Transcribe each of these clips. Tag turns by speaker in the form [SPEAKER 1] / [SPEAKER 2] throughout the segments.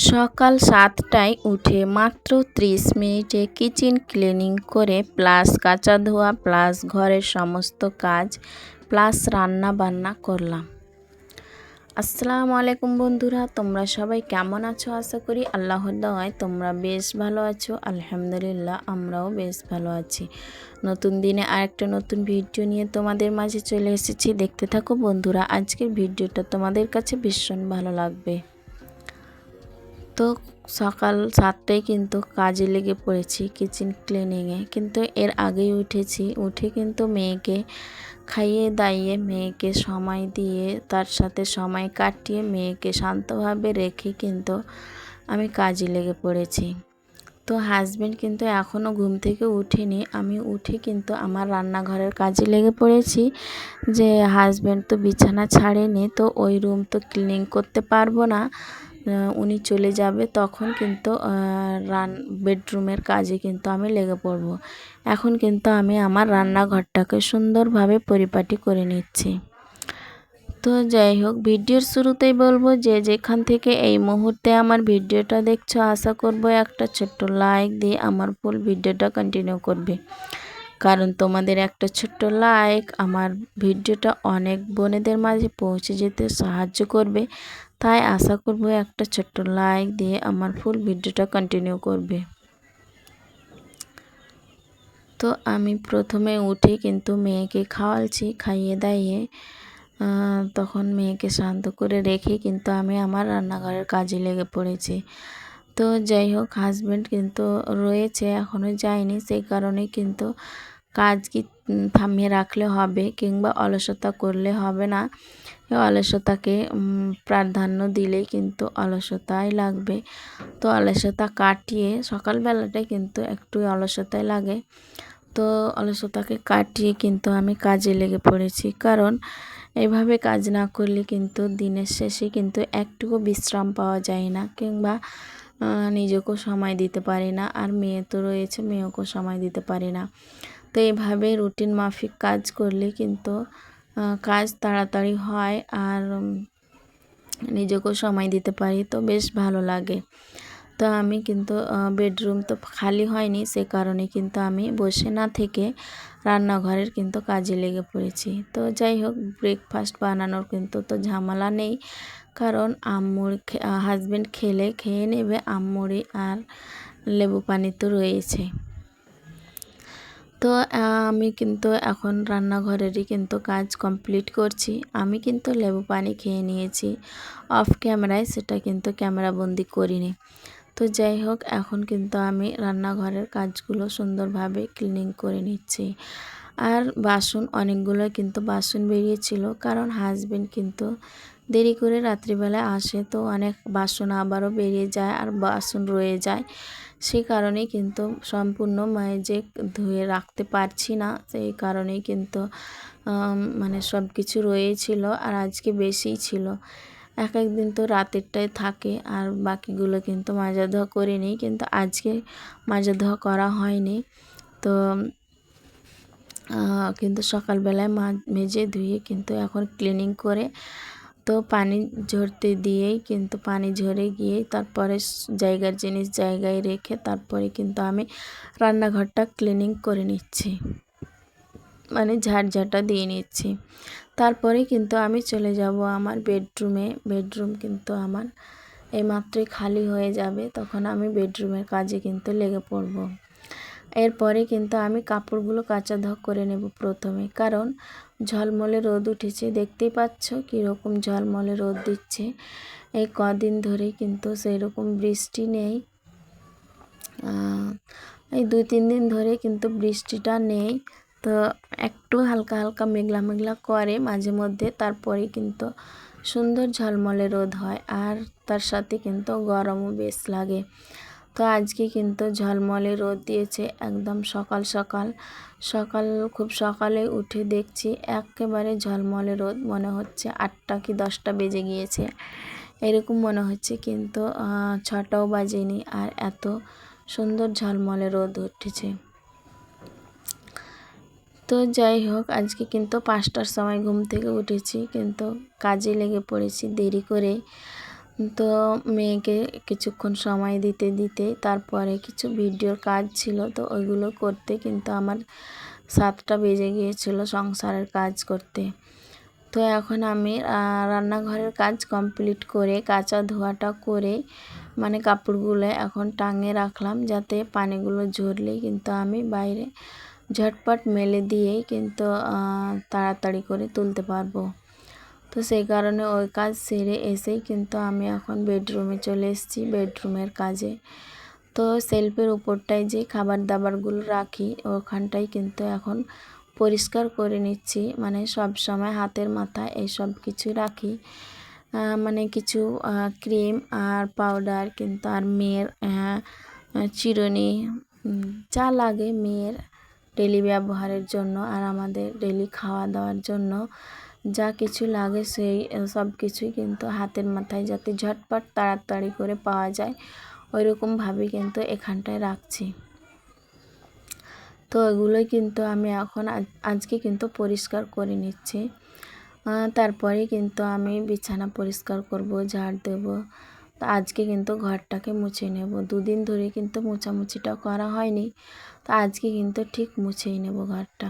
[SPEAKER 1] সকাল 7টায় উঠে মাত্র 30 মিনিটে কিচেন ক্লিনিং করে প্লাস কাচা ধোয়া প্লাস ঘরের সমস্ত কাজ প্লাস রান্না বান্না করলাম। আসসালামু আলাইকুম বন্ধুরা, তোমরা সবাই কেমন আছো? আশা করি আল্লাহর দয়ায় তোমরা বেশ ভালো আছো। আলহামদুলিল্লাহ, আমরাও বেশ ভালো আছি। নতুন দিনে আরেকটা নতুন ভিডিও নিয়ে তোমাদের মাঝে চলে এসেছি। দেখতে থাকো বন্ধুরা, আজকের ভিডিওটা তোমাদের কাছে ভীষণ ভালো লাগবে। তো সকাল 7টায় কিন্তু কাজে লেগে পড়েছি কিচেন ক্লিনিংয়ে। কিন্তু এর আগেই উঠে কিন্তু মেয়েকে খাইয়ে দাইয়ে মেয়েকে সময় দিয়ে তার সাথে সময় কাটিয়ে মেয়েকে শান্তভাবে রেখে কিন্তু আমি কাজে লেগে পড়েছি। তো হাজব্যান্ড কিন্তু এখনও ঘুম থেকে উঠেনি। আমি উঠে কিন্তু আমার রান্নাঘরের কাজে লেগে পড়েছি। যে হাজব্যান্ড তো বিছানা ছাড়েনি, তো ওই রুম তো ক্লিনিং করতে পারবো না, উনি চলে যাবে তখন কিন্তু বেডরুমের কাজে কিন্তু আমি লেগে পড়ব। এখন কিন্তু আমি আমার রান্নাঘরটাকে সুন্দরভাবে পরিপাটি করে নিচ্ছি। তো যাই হোক, ভিডিওর শুরুতেই বলবো যে যেখান থেকে এই মুহূর্তে আমার ভিডিওটা দেখছো, আশা করব একটা ছোট্ট লাইক দিয়ে আমার ফুল ভিডিওটা কন্টিনিউ করবে। কারণ তোমাদের একটা ছোট্ট লাইক আমার ভিডিওটা অনেক বোনেদের মাঝে পৌঁছে যেতে সাহায্য করবে। তাই আশা করব একটা ছোট্ট লাইক দিয়ে আমার ফুল ভিডিওটা কন্টিনিউ করবে। তো আমি প্রথমে উঠে কিন্তু মেয়েকে খাইয়ে দাইয়ে তখন মেয়েকে শান্ত করে রেখে কিন্তু আমি আমার রান্নাঘরের কাজে লেগে পড়েছি। তো যাই হোক, হাজব্যান্ড কিন্তু রয়েছে, এখনও যায়নি, সেই কারণে কিন্তু কাজ কি থামিয়ে রাখলে হবে কিংবা অলসতা করলে হবে না। অলসতাকে প্রাধান্য দিলেই কিন্তু অলসতাই লাগবে। তো অলসতা কাটিয়ে সকালবেলাটায় কিন্তু একটু অলসতাই লাগে। তো অলসতাকে কাটিয়ে কিন্তু আমি কাজে লেগে পড়েছি। কারণ এভাবে কাজ না করলে কিন্তু দিনের শেষে কিন্তু একটুকু বিশ্রাম পাওয়া যায় না, কিংবা নিজেকেও সময় দিতে পারি না। আর মেয়ে তো রয়েছে, মেয়েকেও সময় দিতে পারি না। তো এইভাবে রুটিন মাফিক কাজ করলে কিন্তু কাজ তাড়াতাড়ি হয় আর নিজেকেও সময় দিতে পারি, তো বেশ ভালো লাগে। তো আমি কিন্তু বেডরুম তো খালি হয়নি, সে কারণে কিন্তু আমি বসে না থেকে রান্নাঘরের কিন্তু কাজে লেগে পড়েছি। তো যাই হোক, ব্রেকফাস্ট বানানোর কিন্তু তো ঝামেলা নেই, কারণ হাজব্যান্ড খেয়ে নেবে, আম্মুরি আর লেবু পানি তো রয়েছে। তো আমি কিন্তু এখন রান্নাঘরেরই কিন্তু কাজ কমপ্লিট করছি। আমি কিন্তু লেবু পানি খেয়ে নিয়েছি অফ ক্যামেরায়, সেটা কিন্তু ক্যামেরাবন্দি করিনি। তো যাই হোক, এখন কিন্তু আমি রান্নাঘরের কাজগুলো সুন্দরভাবে ক্লিনিং করে নিচ্ছি। আর বাসন অনেকগুলো কিন্তু বাসন বেরিয়েছিল, কারণ হাজব্যান্ড কিন্তু দেরি করে রাত্রিবেলায় আসে, তো অনেক বাসন আবারও বেরিয়ে যায় আর বাসন রয়ে যায়। সেই কারণেই কিন্তু সম্পূর্ণ মেজে ধুয়ে রাখতে পারছি না, সেই কারণেই কিন্তু মানে সব কিছু রয়েছিল আর আজকে বেশিই ছিল। এক একদিন তো রাতেরটাই থাকে আর বাকিগুলো কিন্তু মাজা ধোয়া করে নিই, কিন্তু আজকে মাজা ধোয়া করা হয়নি। তো কিন্তু সকালবেলায় মেজে ধুয়ে কিন্তু এখন ক্লিনিং করে তো পানি ঝরতে দিয়েই কিন্তু পানি ঝরে গিয়ে তারপরে জায়গার জিনিস জায়গায় রেখে তারপরে কিন্তু আমি রান্নাঘরটা ক্লিনিং করে নিচ্ছি, মানে ঝাড়ঝাঁটা দিয়ে নিচ্ছি। তারপরে কিন্তু আমি চলে যাব আমার বেডরুমে। বেডরুম কিন্তু আমার এইমাত্রই খালি হয়ে যাবে, তখন আমি বেডরুমের কাজে কিন্তু লেগে পড়ব। এরপরে কিন্তু আমি কাপড়গুলো কাচা ধোয়া করে নেব প্রথমে, কারণ ঝলমলে রোদ উঠেছে, দেখতেই পাচ্ছ কীরকম ঝলমলে রোদ দিচ্ছে। এই কদিন ধরে কিন্তু সেই রকম বৃষ্টি নেই, এই 2-3 দিন ধরে কিন্তু বৃষ্টিটা নেই। তো একটু হালকা হালকা মেঘলা মেঘলা করে মাঝে মধ্যে, তারপরে কিন্তু সুন্দর ঝলমলে রোদ হয় আর তার সাথে কিন্তু গরমও বেশ লাগে। তো আজকে কিন্তু ঝলমলে রোদ দিয়েছে একদম সকাল খুব সকালে উঠে দেখছি একেবারে ঝলমলে রোদ, মনে হচ্ছে 8টা কি 10টা বেজে গিয়েছে এরকম মনে হচ্ছে, কিন্তু 6টাও বাজেনি আর এত সুন্দর ঝলমলে রোদ উঠেছে। তো যাই হোক, আজকে কিন্তু 5টার সময় ঘুম থেকে উঠেছি, কিন্তু কাজে লেগে পড়েছি দেরি করে। তো মেয়েকে কিছুক্ষণ সময় দিতে দিতে তারপরে কিছু ভিডিওর কাজ ছিল, তো ওইগুলো করতে কিন্তু আমার 7টা বেজে গিয়েছিল সংসারের কাজ করতে। তো এখন আমি রান্নাঘরের কাজ কমপ্লিট করে কাচা ধোয়াটা করে মানে কাপড়গুলো এখন টাঙিয়ে রাখলাম, যাতে পানিগুলো ঝরলেই কিন্তু আমি বাইরে ঝটপট মেলে দিয়েই কিন্তু তাড়াতাড়ি করে তুলতে পারবো। তো সেই কারণে ওই কাজ সেরে এসেই কিন্তু আমি এখন বেডরুমে চলে এসেছি, বেডরুমের কাজে। তো শেলফের উপরটায় যে খাবার দাবারগুলো রাখি ওখানটাই কিন্তু এখন পরিষ্কার করে নিচ্ছি, মানে সব সময় হাতের মাথায় এইসব কিছু রাখি, মানে কিছু ক্রিম আর পাউডার কিন্তু আর মেয়ের চিরুনি যা লাগে মেয়ের ডেলি ব্যবহারের জন্য আর আমাদের ডেলি খাওয়া দাওয়ার জন্য যা কিছু লাগে সেই সব কিছুই কিন্তু হাতের মাথায় যাতে ঝটপট তাড়াতাড়ি করে পাওয়া যায় ওইরকমভাবে কিন্তু এখানটায় রাখছি। তো এগুলোই কিন্তু আমি এখন আজকে কিন্তু পরিষ্কার করে নিচ্ছি। তারপরে কিন্তু আমি বিছানা পরিষ্কার করব, ঝাড় দেব। তো আজকে কিন্তু ঘরটাকে মুছে নেব, 2 দিন ধরে কিন্তু মোছামুছিটা করা হয়নি, তো আজকে কিন্তু ঠিক মুছেই নেব ঘরটা।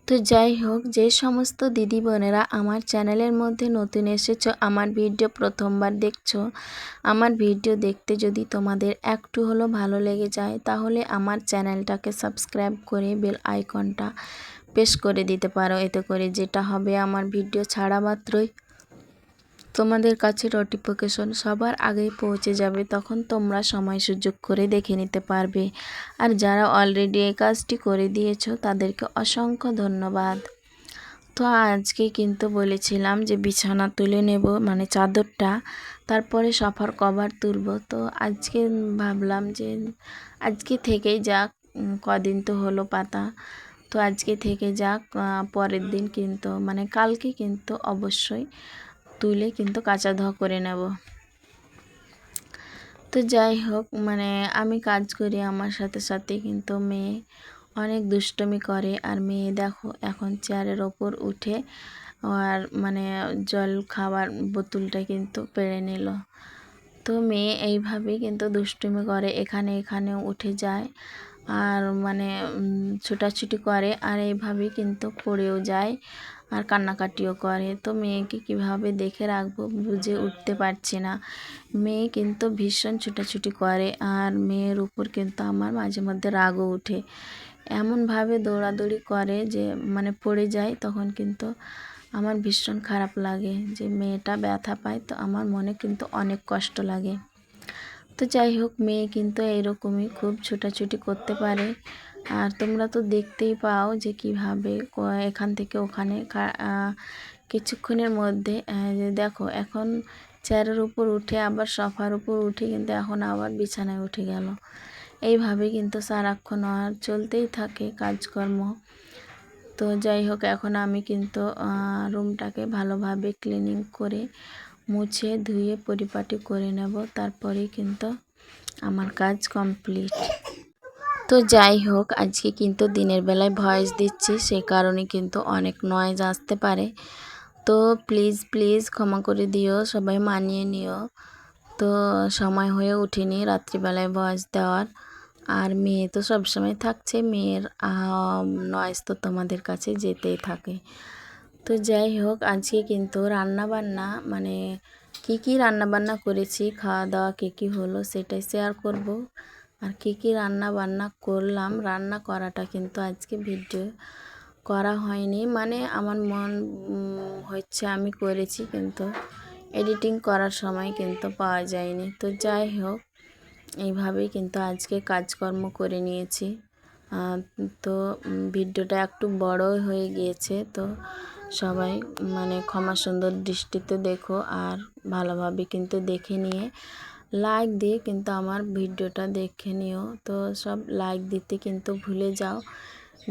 [SPEAKER 1] তো যাই হোক, যে সমস্ত দিদি বোনেরা আমার চ্যানেলের মধ্যে নতুন এসেছো, আমার ভিডিও প্রথমবার দেখছো, আমার ভিডিও দেখতে যদি তোমাদের একটু হলো ভালো লেগে যায় তাহলে আমার চ্যানেলটাকে সাবস্ক্রাইব করে বেল আইকনটা প্রেস করে দিতে পারো। এতে করে যেটা হবে, আমার ভিডিও ছাড়া মাত্রই তোমাদের কাছে নোটিফিকেশন সবার আগেই পৌঁছে যাবে, তখন তোমরা সময় সুযোগ করে দেখে নিতে পারবে। আর যারা অলরেডি এই কাজটি করে দিয়েছো তাদেরকে অসংখ্য ধন্যবাদ। তো আজকে কিন্তু বলেছিলাম যে বিছানা তুলে নেব, মানে চাদরটা, তারপরে সোফার কভার তুলব। তো আজকে ভাবলাম যে আজকে থেকেই যাক, কদিন তো হলো পাতা, তো আজকে থেকে যাক, পরের দিন কিন্তু মানে কালকে কিন্তু অবশ্যই তুলে কিন্তু কাচা ধোয়া করে নেব। তো যাই হোক, মানে আমি কাজ করি, আমার সাথে সাথে কিন্তু মেয়ে অনেক দুষ্টুমি করে। আর মেয়ে দেখো এখন চেয়ারের ওপর উঠে আর মানে জল খাওয়ার বোতলটা কিন্তু পেড়ে নিল। তো মেয়ে এইভাবেই কিন্তু দুষ্টুমি করে, এখানেও উঠে যায় আর মানে ছোটাছুটি করে, আর এইভাবেই কিন্তু পড়েও যায় আর কান্নাকাটিও করে। তো মেয়েকে কিভাবে দেখে রাখবো বুঝে উঠতে পারছি না। মেয়ে কিন্তু ভীষণ ছোটাছুটি করে আর মেয়ের উপর কিন্তু আমার মাঝে মধ্যে রাগও উঠে, এমনভাবে দৌড়াদৌড়ি করে যে মানে পড়ে যায়, তখন কিন্তু আমার ভীষণ খারাপ লাগে যে মেয়েটা ব্যথা পায়, তো আমার মনে কিন্তু অনেক কষ্ট লাগে। তো যাই হোক, মেয়ে কিন্তু এইরকমই খুব ছোটাছুটি করতে পারে। আর তোমরা তো দেখতেই পাও যে কিভাবে এখান থেকে ওখানে কিছুক্ষণের মধ্যে যে দেখো এখন চেয়ারের উপর উঠে আবার সোফার উপর উঠে কিন্তু এখন আবার বিছানায় উঠে গেল। এইভাবে কিন্তু সারাক্ষণ আর চলতেই থাকে কাজকর্ম। তো যাই হোক, এখন আমি কিন্তু রুমটাকে ভালোভাবে ক্লিনিং করে মুছে ধুয়ে পরিপাটি করে নেব, তারপরেই কিন্তু আমার কাজ কমপ্লিট। তো যাই হোক, আজকে কিন্তু দিনের বেলায় ভয়েস দিচ্ছি, সে কারণে কিন্তু অনেক নয়েজ আসতে পারে, তো প্লিজ ক্ষমা করে দিও, সবাই মানিয়ে নিও। তো সময় হয়ে ওঠেনি রাত্রিবেলায় ভয়েস দেওয়ার, আর মেয়ে তো সবসময় থাকছে, মেয়ের নয়েজ তো তোমাদের কাছে যেতেই থাকে। তো যাই হোক, আজকে কিন্তু রান্নাবান্না মানে কী রান্নাবান্না করেছি, খাওয়া দাওয়া কী হলো সেটাই শেয়ার করব। আর কী রান্নাবান্না করলাম, রান্না করাটা কিন্তু আজকে ভিডিও করা হয়নি, মানে আমার মন হচ্ছে আমি করেছি, কিন্তু এডিটিং করার সময় কিন্তু পাওয়া যায়নি। তো যাই হোক, এইভাবেই কিন্তু আজকে কাজকর্ম করে নিয়েছি। তো ভিডিওটা একটু বড় হয়ে গিয়েছে, তো সবাই মানে ক্ষমা সুন্দর দৃষ্টিতে দেখো, আর ভালোভাবে কিন্তু দেখে নিয়ে লাইক দিয়ে কিন্তু আমার ভিডিওটা দেখে নিও। তো সব লাইক দিতে কিন্তু ভুলে যাও,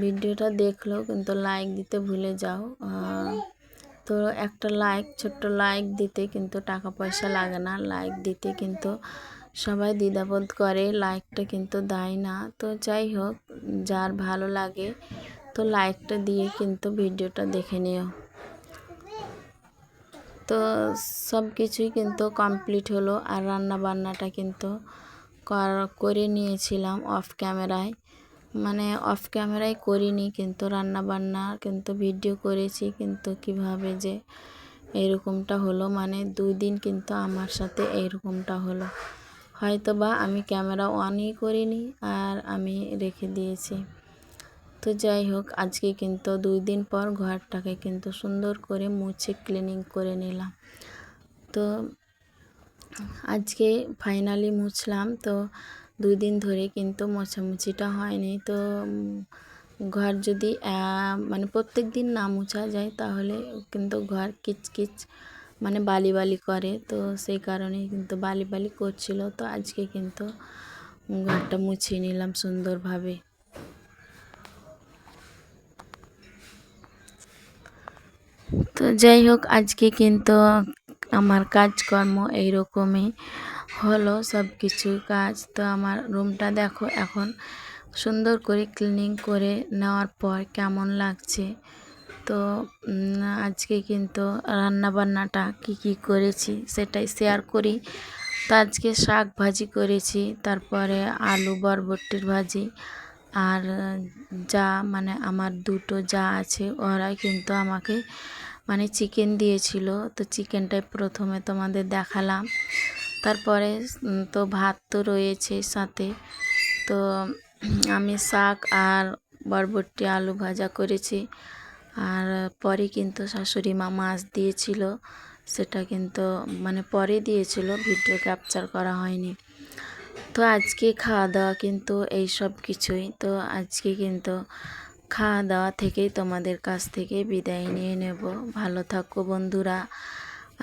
[SPEAKER 1] ভিডিওটা দেখলেও কিন্তু লাইক দিতে ভুলে যাও। তো একটা লাইক, ছোট্ট লাইক দিতে কিন্তু টাকা পয়সা লাগে না, লাইক দিতে কিন্তু সবাই দ্বিধাবোধ করে, লাইকটা কিন্তু দেয় না। তো যাই হোক, যার ভালো লাগে তো লাইকটা দিয়ে কিন্তু ভিডিওটা দেখে নিও। তো সব কিছুই কিন্তু কমপ্লিট হলো, আর রান্না বান্নাটা কিন্তু করে নিয়েছিলাম অফ ক্যামেরায়, মানে অফ ক্যামেরায় করিনি, কিন্তু রান্না বান্না কিন্তু ভিডিও করেছি। কিন্তু কিভাবে যে এরকমটা হলো, মানে 2 দিন কিন্তু আমার সাথে এইরকমটা হলো। হয়তো বা আমি ক্যামেরা অনই করিনি আর আমি রেখে দিয়েছি। তো যাই হোক, আজকে কিন্তু 2 দিন পর ঘরটাকে কিন্তু সুন্দর করে মুছে ক্লিনিং করে নিলাম। তো আজকে ফাইনালি মুছলাম। তো 2 দিন ধরে কিন্তু মোছামুছিটা হয়নি। তো ঘর যদি মানে প্রত্যেক দিন না মুছা যায় তাহলে কিন্তু ঘর কিচকিচ মানে বালি বালি করে। তো সেই কারণেই কিন্তু বালি বালি করছিল। তো আজকে কিন্তু ঘরটা মুছিয়ে নিলাম সুন্দরভাবে। তো যাই হোক, আজকে কিন্তু আমার কাজকর্ম এইরকমই হলো, সব কিছু কাজ। তো আমার রুমটা দেখো এখন সুন্দর করে ক্লিনিং করে নেওয়ার পর কেমন লাগছে। তো আজকে কিন্তু রান্নাবান্নাটা কি করেছি সেটাই শেয়ার করি। তো আজকে শাক ভাজি করেছি, তারপরে আলু বরবটির ভাজি, আর যা মানে আমার 2টো যা আছে ওরাই কিন্তু আমাকে মানে চিকেন দিয়েছিল। তো চিকেনটাই প্রথমে তোমাদের দেখালাম, তারপরে তো ভাত তো রয়েছে সাথে। তো আমি শাক আর বরবটি আলু ভাজা করেছি, আর পরে কিন্তু শাশুড়ি মা মাছ দিয়েছিল, সেটা কিন্তু মানে পরে দিয়েছিল, ভিডিও ক্যাপচার করা হয়নি। তো আজকে খাওয়া দাওয়া কিন্তু এই সব কিছুই। তো আজকে কিন্তু খাওয়া দাওয়া থেকেই তোমাদের কাছ থেকে বিদায় নিয়ে নেব। ভালো থাকো বন্ধুরা,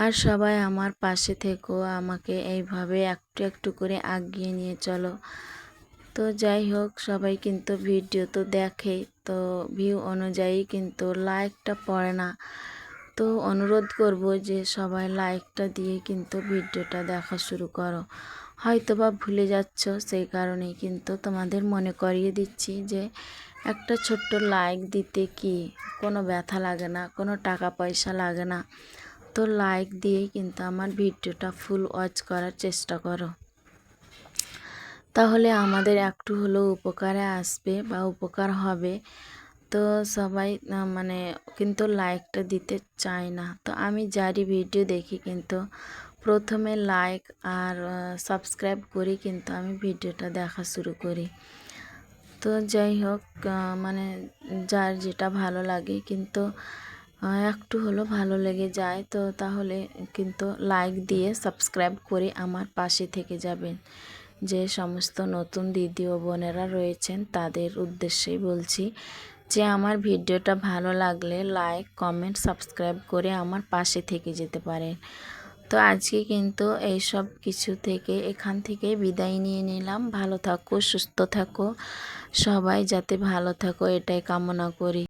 [SPEAKER 1] আর সবাই আমার পাশে থেকো, আমাকে এইভাবে একটু একটু করে এগিয়ে নিয়ে চলো। তো যাই হোক, সবাই কিন্তু ভিডিও তো দেখে, তো ভিউ অনুযায়ী কিন্তু লাইকটা পড়ে না। তো অনুরোধ করব যে সবাই লাইকটা দিয়ে কিন্তু ভিডিওটা দেখা শুরু করো। হয়তো বা ভুলে যাচ্ছ, সেই কারণেই কিন্তু তোমাদের মনে করিয়ে দিচ্ছি যে একটা ছোট্ট লাইক দিতে কি কোনো ব্যথা লাগে না, কোনো টাকা পয়সা লাগে না। তো লাইক দিয়েই কিন্তু আমার ভিডিওটা ফুল ওয়াচ করার চেষ্টা করো, তাহলে আমাদের একটু হলেও উপকারে আসবে বা উপকার হবে। তো সবাই মানে কিন্তু লাইকটা দিতে চায় না। তো আমি যারই ভিডিও দেখি কিন্তু প্রথমে লাইক আর সাবস্ক্রাইব করি কিন্তু আমি ভিডিওটা দেখা শুরু করি। তো যাই হোক, মানে যার যেটা ভালো লাগে কিন্তু একটু হলো ভালো লেগে যায়, তো তাহলে কিন্তু লাইক দিয়ে সাবস্ক্রাইব করে আমার পাশে থেকে যাবেন। যে সমস্ত নতুন দিদি ও বোনেরা রয়েছেন তাদের উদ্দেশ্যেই বলছি যে আমার ভিডিওটা ভালো লাগলে লাইক কমেন্ট সাবস্ক্রাইব করে আমার পাশে থেকে যেতে পারেন। তো আজকে কিন্তু এই সব কিছু থেকে এখান থেকে বিদায় নিয়ে নিলাম। ভালো থাকো, সুস্থ থাকো, সবাই যাতে ভালো থাকো এটাই কামনা করি।